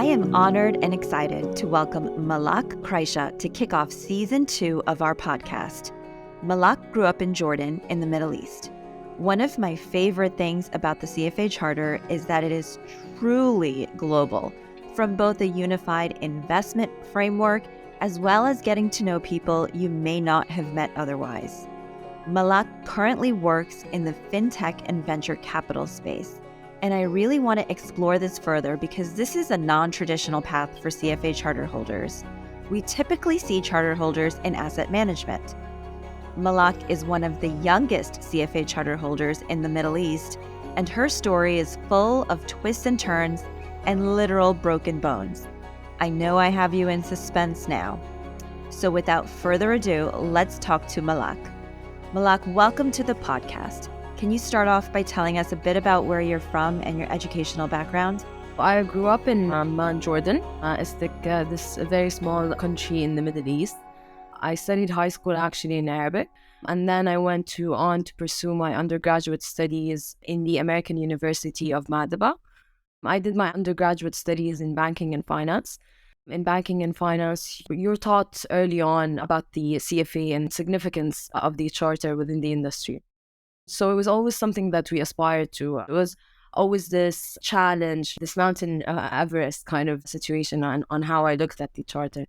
am honored and excited to welcome Malak Kraisha to kick off Season 2 of our podcast. Malak grew up in Jordan in the Middle East. One of my favorite things about the CFA Charter is that it is truly global, from both a unified investment framework as well as getting to know people you may not have met otherwise. Malak currently works in the fintech and venture capital space, and I really want to explore this further because this is a non-traditional path for CFA charter holders. We typically see charter holders in asset management. Malak is one of the youngest CFA charter holders in the Middle East, and her story is full of twists and turns and literal broken bones. I know I have you in suspense now. So without further ado, let's talk to Malak. Malak, welcome to the podcast. Can you start off by telling us a bit about where you're from and your educational background? I grew up in Jordan. It's this very small country in the Middle East. I studied high school actually in Arabic, and then I went on to pursue my undergraduate studies in the American University of Madaba. I did my undergraduate studies in banking and finance. In banking and finance, you're taught early on about the CFA and significance of the charter within the industry. So it was always something that we aspired to. It was always this challenge, this mountain Everest kind of situation on how I looked at the charter.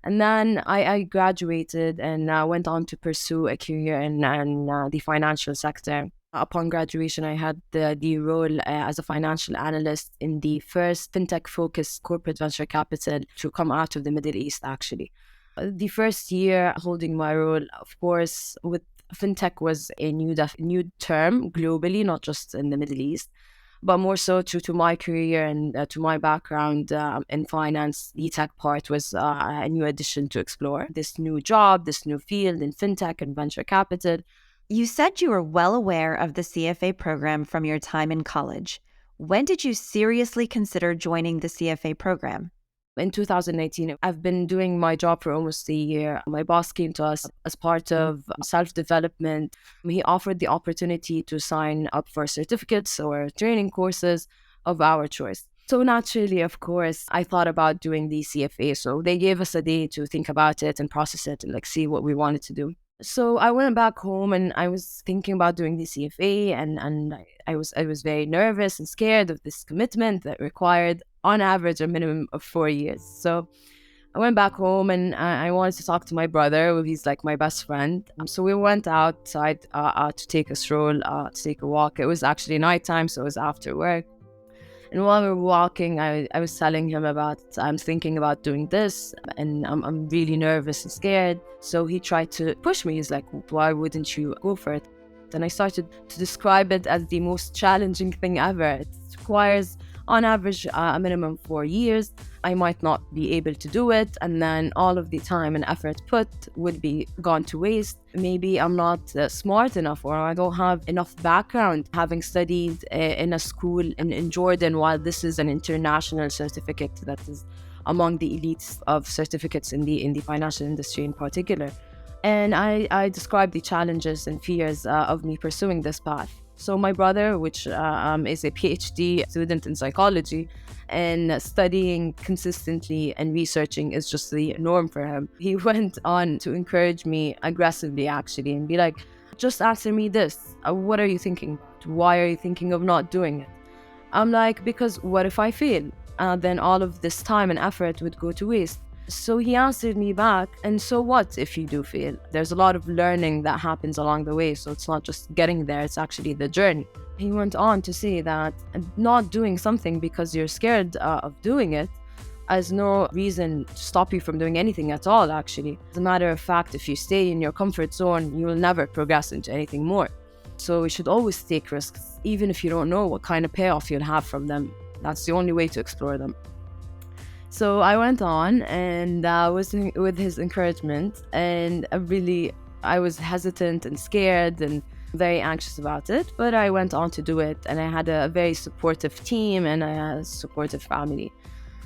And then I graduated and went on to pursue a career in the financial sector. Upon graduation, I had the role as a financial analyst in the first fintech-focused corporate venture capital to come out of the Middle East, actually. The first year holding my role, of course, with fintech was a new term globally, not just in the Middle East, but more so to my career and to my background in finance. The tech part was a new addition to explore. This new job, this new field in fintech and venture capital. You said you were well aware of the CFA program from your time in college. When did you seriously consider joining the CFA program? In 2018, I've been doing my job for almost a year. My boss came to us as part of self-development. He offered the opportunity to sign up for certificates or training courses of our choice. So naturally, of course, I thought about doing the CFA. So they gave us a day to think about it and process it and see what we wanted to do. So I went back home and I was thinking about doing the CFA, and I was very nervous and scared of this commitment that required, on average, a minimum of 4 years. So I went back home and I wanted to talk to my brother. He's like my best friend. So we went outside to take a stroll, to take a walk. It was actually nighttime, so it was after work. And while we were walking, I was telling him I'm thinking about doing this and I'm really nervous and scared. So he tried to push me. He's like, why wouldn't you go for it? And I started to describe it as the most challenging thing ever. It requires, on average, a minimum 4 years. I might not be able to do it, and then all of the time and effort put would be gone to waste. Maybe I'm not smart enough, or I don't have enough background having studied in a school in Jordan, while this is an international certificate that is among the elites of certificates in the financial industry in particular. And I described the challenges and fears of me pursuing this path. So my brother, which is a PhD student in psychology, and studying consistently and researching is just the norm for him. He went on to encourage me aggressively, actually, and be like, just answer me this. What are you thinking? Why are you thinking of not doing it? I'm like, because what if I fail? Then all of this time and effort would go to waste. So he answered me back, and so what if you do fail? There's a lot of learning that happens along the way, so it's not just getting there, it's actually the journey. He went on to say that not doing something because you're scared of doing it has no reason to stop you from doing anything at all, actually. As a matter of fact, if you stay in your comfort zone, you will never progress into anything more. So we should always take risks, even if you don't know what kind of payoff you'll have from them. That's the only way to explore them. So I went on and was with his encouragement, and I was hesitant and scared and very anxious about it, but I went on to do it, and I had a very supportive team and a supportive family.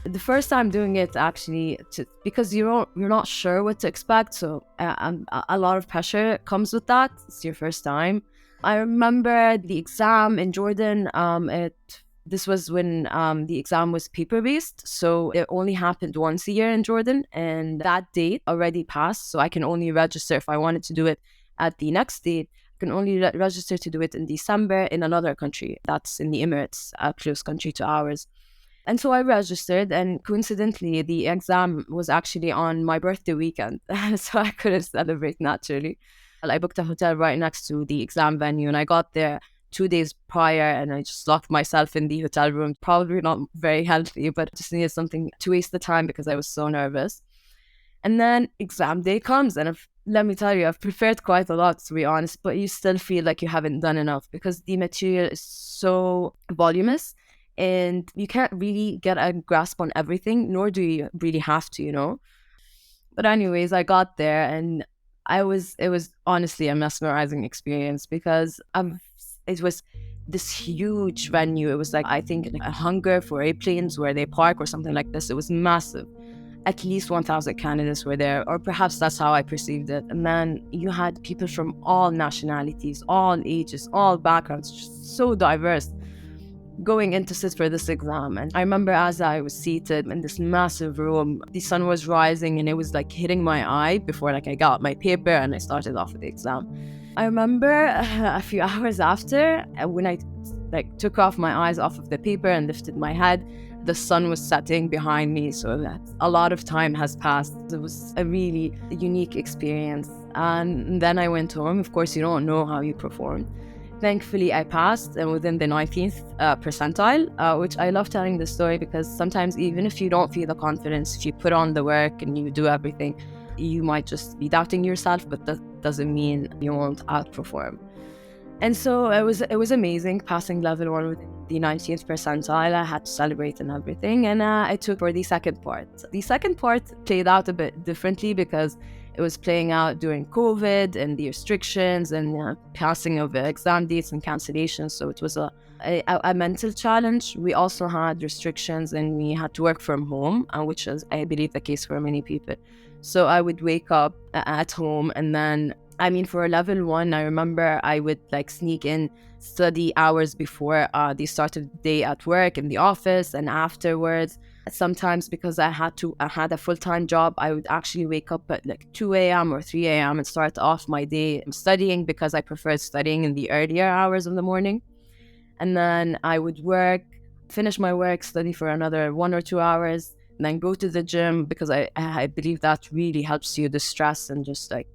The first time doing it, actually, because you're not sure what to expect, so a lot of pressure comes with that. It's your first time. I remember the exam in Jordan. It This was when the exam was paper-based, so it only happened once a year in Jordan, and that date already passed, so I can only register if I wanted to do it at the next date. I can only register to do it in December in another country. That's in the Emirates, a close country to ours. And so I registered, and coincidentally, the exam was actually on my birthday weekend, so I couldn't celebrate naturally. I booked a hotel right next to the exam venue, and I got there 2 days prior, and I just locked myself in the hotel room. Probably not very healthy, but just needed something to waste the time because I was so nervous. And then exam day comes, and let me tell you, I've prepared quite a lot, to be honest, but you still feel like you haven't done enough because the material is so voluminous and you can't really get a grasp on everything, nor do you really have to, But anyways, I got there, and it was honestly a mesmerizing experience because it was this huge venue. It was like, I think, like a hangar for airplanes where they park or something like this. It was massive. At least 1,000 candidates were there, or perhaps that's how I perceived it. And then you had people from all nationalities, all ages, all backgrounds, just so diverse, going in to sit for this exam. And I remember as I was seated in this massive room, the sun was rising and it was like hitting my eye before like I got my paper and I started off with the exam. I remember a few hours after, when I like took off my eyes off of the paper and lifted my head, the sun was setting behind me, so that a lot of time has passed. It was a really unique experience. And then I went home. Of course, you don't know how you performed. Thankfully, I passed and within the 19th percentile, which I love telling this story because sometimes even if you don't feel the confidence, if you put on the work and you do everything, you might just be doubting yourself, but that doesn't mean you won't outperform. And so it was amazing passing level 1 with the 19th percentile. I had to celebrate and everything. And I took for the second part. The second part played out a bit differently because it was playing out during COVID and the restrictions and passing of exam dates and cancellations. So it was a mental challenge. We also had restrictions and we had to work from home, which is, I believe, the case for many people. So I would wake up at home and then, for level 1, I remember I would like sneak in study hours before the start of the day at work, in the office, and afterwards. Sometimes because I had a full-time job, I would actually wake up at like 2 a.m. or 3 a.m. and start off my day studying because I preferred studying in the earlier hours of the morning. And then I would finish my work, study for another 1 or 2 hours, and then go to the gym because I believe that really helps you distress and just like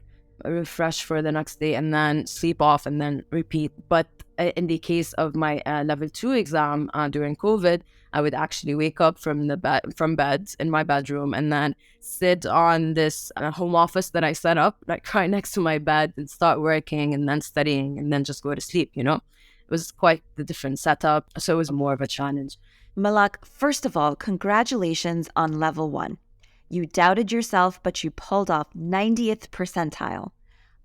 refresh for the next day, and then sleep off and then repeat. But in the case of my level 2 exam during COVID, I would actually wake up from bed in my bedroom and then sit on this home office that I set up like right next to my bed and start working and then studying and then just go to sleep. It was quite the different setup, so it was more of a challenge. Malak, first of all, congratulations on level 1. You doubted yourself, but you pulled off 90th percentile.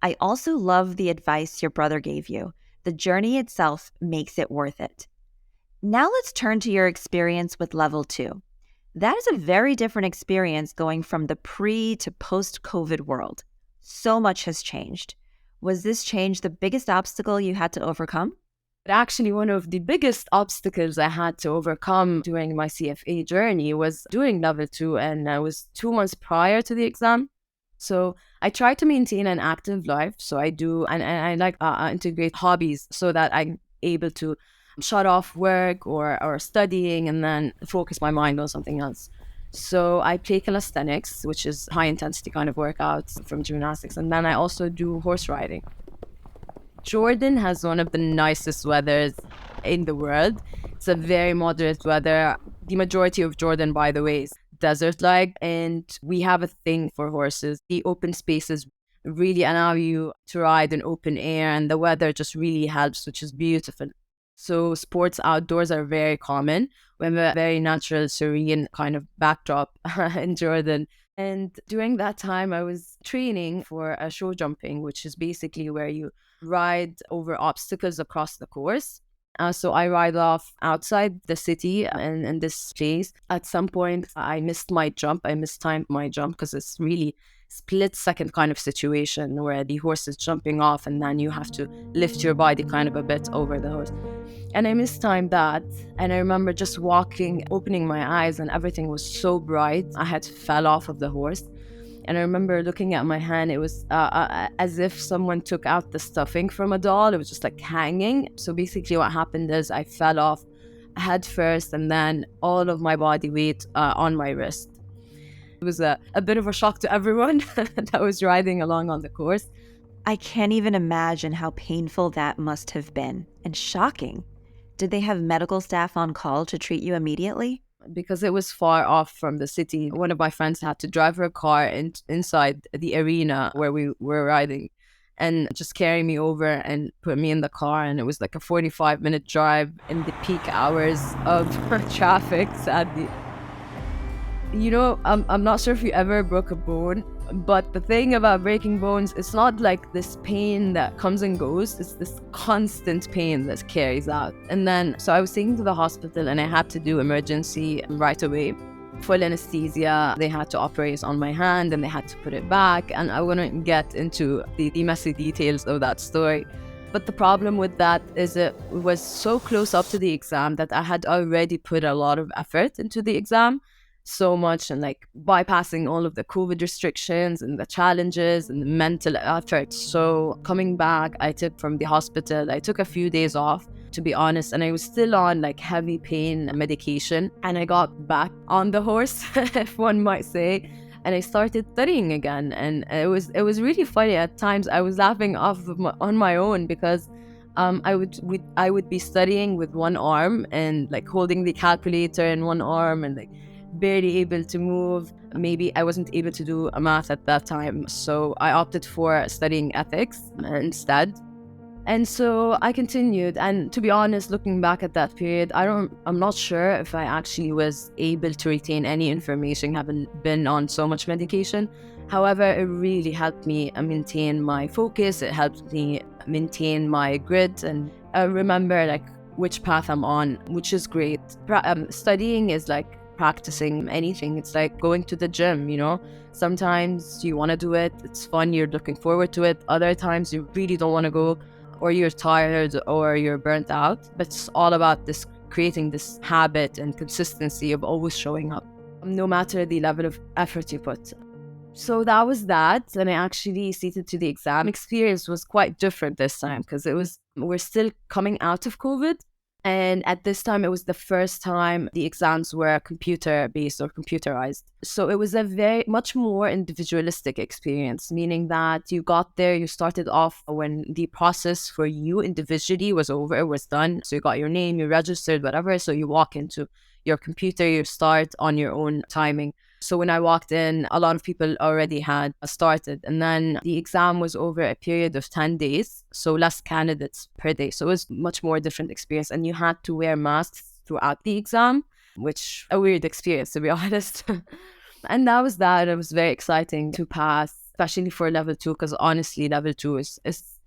I also love the advice your brother gave you. The journey itself makes it worth it. Now let's turn to your experience with level 2. That is a very different experience going from the pre to post-COVID world. So much has changed. Was this change the biggest obstacle you had to overcome? Actually, one of the biggest obstacles I had to overcome during my CFA journey was doing level 2, and I was 2 months prior to the exam. So I try to maintain an active life. So I do, and I like integrate hobbies so that I'm able to shut off work or studying and then focus my mind on something else. So I play calisthenics, which is high intensity kind of workouts from gymnastics. And then I also do horse riding. Jordan has one of the nicest weathers in the world. It's a very moderate weather. The majority of Jordan, by the way, is desert-like, and we have a thing for horses. The open spaces really allow you to ride in open air, and the weather just really helps, which is beautiful. So sports outdoors are very common. We have a very natural, serene kind of backdrop in Jordan. And during that time, I was training for a show jumping, which is basically where you ride over obstacles across the course. So I ride off outside the city in this place. At some point, I missed my jump. I mistimed my jump because it's really split-second kind of situation where the horse is jumping off and then you have to lift your body kind of a bit over the horse. And I mistimed that. And I remember just walking, opening my eyes, and everything was so bright. I had fell off of the horse. And I remember looking at my hand, it was as if someone took out the stuffing from a doll. It was just like hanging. So basically, what happened is I fell off head first, and then all of my body weight on my wrist. It was a bit of a shock to everyone that was riding along on the course. I can't even imagine how painful that must have been, and shocking. Did they have medical staff on call to treat you immediately? Because it was far off from the city, one of my friends had to drive her car inside the arena where we were riding and just carry me over and put me in the car. And it was like a 45-minute drive in the peak hours of traffic, sadly. I'm not sure if you ever broke a bone, but the thing about breaking bones, it's not like this pain that comes and goes. It's this constant pain that carries out. And then, so I was taken to the hospital and I had to do emergency right away. Full anesthesia. They had to operate on my hand and they had to put it back. And I wouldn't get into the messy details of that story. But the problem with that is it was so close up to the exam that I had already put a lot of effort into the exam. So much, and like bypassing all of the COVID restrictions and the challenges and the mental effort. So coming back, I took from the hospital, I took a few days off, to be honest, and I was still on like heavy pain medication. And I got back on the horse, if one might say, and I started studying again. And it was really funny at times. I was laughing on my own because I would be studying with one arm and like holding the calculator in one arm and like barely able to move. Maybe I wasn't able to do a math at that time, so I opted for studying ethics instead. And so I continued, and to be honest, looking back at that period, I'm not sure if I actually was able to retain any information having been on so much medication. However, it really helped me maintain my focus. It helped me maintain my grit and remember like which path I'm on, which is great. Studying is like practicing anything. It's like going to the gym, sometimes you want to do it, it's fun, you're looking forward to it. Other times you really don't want to go, or you're tired, or you're burnt out. But it's all about this creating this habit and consistency of always showing up, no matter the level of effort you put. So that was that. And I actually seated to the exam. Experience was quite different this time because we're still coming out of COVID. And at this time, it was the first time the exams were computer-based or computerized. So it was a very much more individualistic experience, meaning that you got there, you started off when the process for you individually was over, it was done. So you got your name, you registered, whatever. So you walk into your computer, you start on your own timing. So when I walked in, a lot of people already had started. And then the exam was over a period of 10 days, so less candidates per day. So it was much more different experience. And you had to wear masks throughout the exam, which a weird experience, to be honest. And that was that. It was very exciting to pass, especially for level 2, because honestly, level 2 is,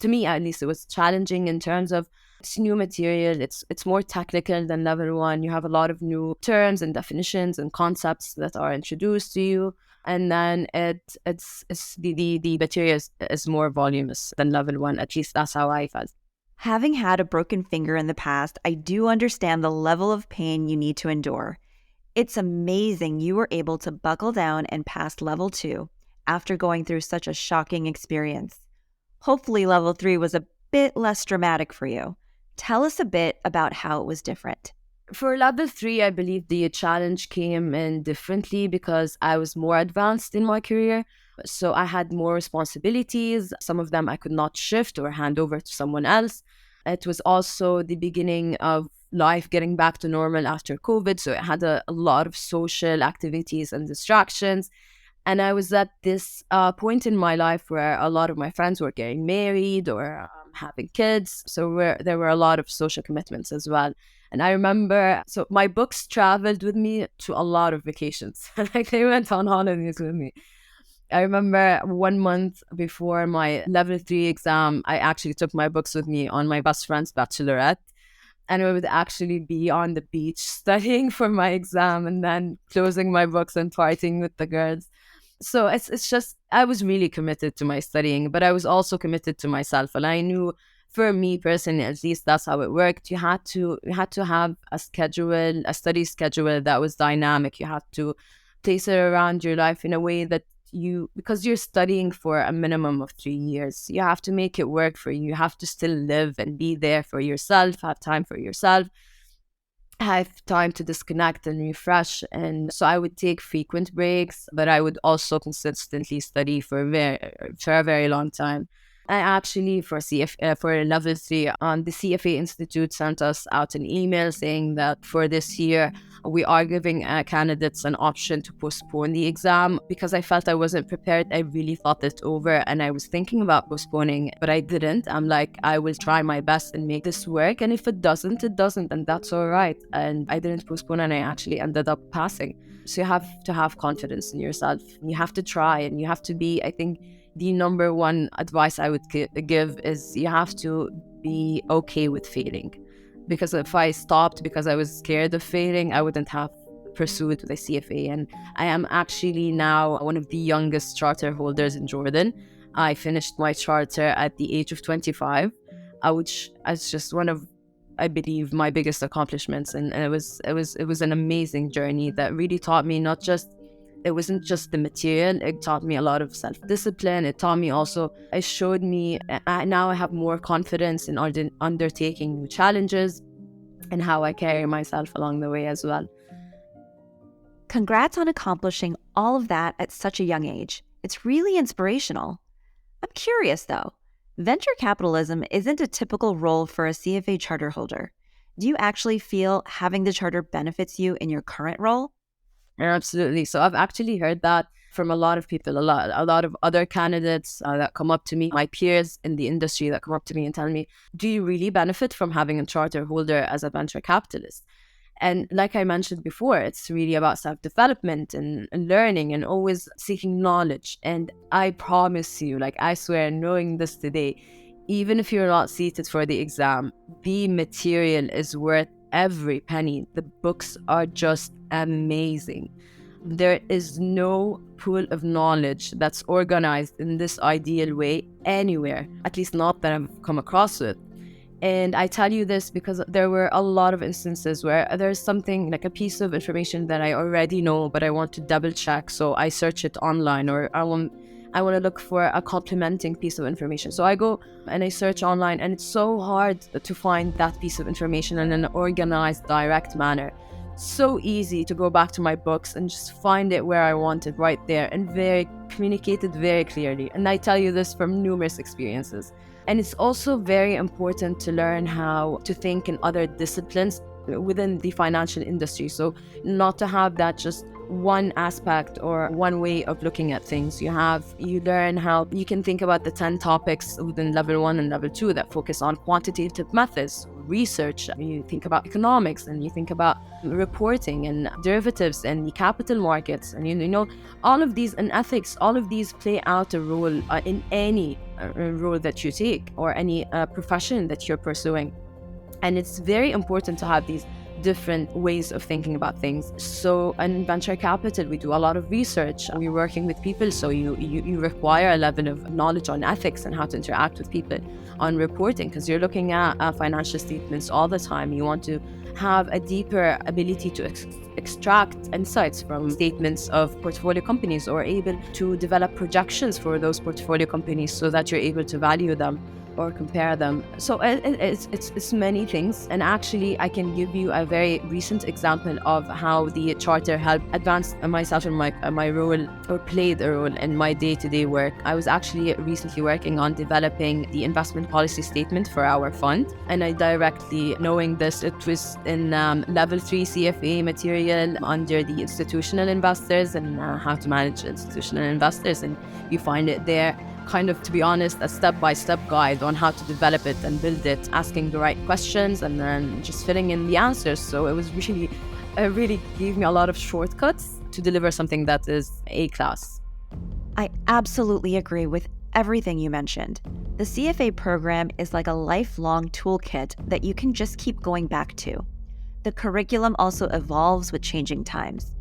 to me at least, it was challenging in terms of it's new material, it's more technical than level 1. You have a lot of new terms and definitions and concepts that are introduced to you. And then it's the material is more voluminous than level 1. At least that's how I felt. Having had a broken finger in the past, I do understand the level of pain you need to endure. It's amazing you were able to buckle down and pass level 2 after going through such a shocking experience. Hopefully level 3 was a bit less dramatic for you. Tell us a bit about how it was different. For level 3, I believe the challenge came in differently because I was more advanced in my career. So I had more responsibilities. Some of them I could not shift or hand over to someone else. It was also the beginning of life getting back to normal after COVID. So it had a lot of social activities and distractions. And I was at this point in my life where a lot of my friends were getting married or having kids. So there were a lot of social commitments as well. And I remember, so my books traveled with me to a lot of vacations. Like they went on holidays with me. I remember 1 month before my level 3 exam, I actually took my books with me on my best friend's bachelorette. And I would actually be on the beach studying for my exam and then closing my books and partying with the girls. So it's just, I was really committed to my studying, but I was also committed to myself. And I knew for me personally, at least that's how it worked. You had to have a study schedule that was dynamic. You had to place it around your life in a way that because you're studying for a minimum of 3 years, you have to make it work for you. You have to still live and be there for yourself, have time for yourself, have time to disconnect and refresh. And so I would take frequent breaks, but I would also consistently study for a very long time. I actually, for level 3, the CFA Institute sent us out an email saying that for this year, we are giving candidates an option to postpone the exam because I felt I wasn't prepared. I really thought it over and I was thinking about postponing, but I didn't. I'm like, I will try my best and make this work. And if it doesn't, it doesn't. And that's all right. And I didn't postpone and I actually ended up passing. So you have to have confidence in yourself. You have to try and you have to be, I think, the number one advice I would give is you have to be okay with failing. Because if I stopped because I was scared of failing, I wouldn't have pursued the CFA. And I am actually now one of the youngest charter holders in Jordan. I finished my charter at the age of 25, which is just one of, I believe, my biggest accomplishments. And it was an amazing journey that really taught me it wasn't just the material. It taught me a lot of self-discipline. It showed me, now I have more confidence in undertaking new challenges and how I carry myself along the way as well. Congrats on accomplishing all of that at such a young age. It's really inspirational. I'm curious though, venture capitalism isn't a typical role for a CFA charter holder. Do you actually feel having the charter benefits you in your current role? Absolutely. So I've actually heard that from a lot of people, a lot of other candidates that come up to me, my peers in the industry that come up to me and tell me, do you really benefit from having a charter holder as a venture capitalist? And like I mentioned before, it's really about self-development and learning and always seeking knowledge. And I promise you, like I swear, knowing this today, even if you're not seated for the exam, the material is worth every penny. The books are just amazing. There is no pool of knowledge that's organized in this ideal way anywhere, at least not that I've come across it. And I tell you this because there were a lot of instances where there's something like a piece of information that I already know, but I want to double check. So I search it online, or I want to look for a complementing piece of information. So I go and I search online, and it's so hard to find that piece of information in an organized, direct manner. So easy to go back to my books and just find it where I want it, right there, and communicated very clearly. And I tell you this from numerous experiences. And it's also very important to learn how to think in other disciplines within the financial industry. So not to have that just one aspect or one way of looking at things. You learn how you can think about the 10 topics within level 1 and level 2 that focus on quantitative methods, research. You think about economics, and you think about reporting and derivatives and the capital markets, and you know all of these, and ethics. All of these play out a role in any role that you take or any profession that you're pursuing. And it's very important to have these different ways of thinking about things. So in venture capital, we do a lot of research. We're working with people, so you require a level of knowledge on ethics and how to interact with people, on reporting, because you're looking at financial statements all the time. You want to have a deeper ability to extract insights from statements of portfolio companies, or able to develop projections for those portfolio companies so that you're able to value them or compare them. So it's many things. And actually, I can give you a very recent example of how the charter helped advance myself in my role, or played a role in my day-to-day work. I was actually recently working on developing the investment policy statement for our fund. And I directly, knowing this, it was in level 3 CFA material under the institutional investors and how to manage institutional investors. And you find it there, kind of, to be honest, a step-by-step guide on how to develop it and build it, asking the right questions and then just filling in the answers. So it really gave me a lot of shortcuts to deliver something that is A-class. I absolutely agree with everything you mentioned. The CFA program is like a lifelong toolkit that you can just keep going back to. The curriculum also evolves with changing times.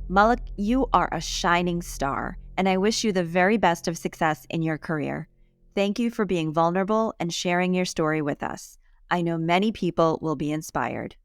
Malak, you are a shining star, and I wish you the very best of success in your career. Thank you for being vulnerable and sharing your story with us. I know many people will be inspired.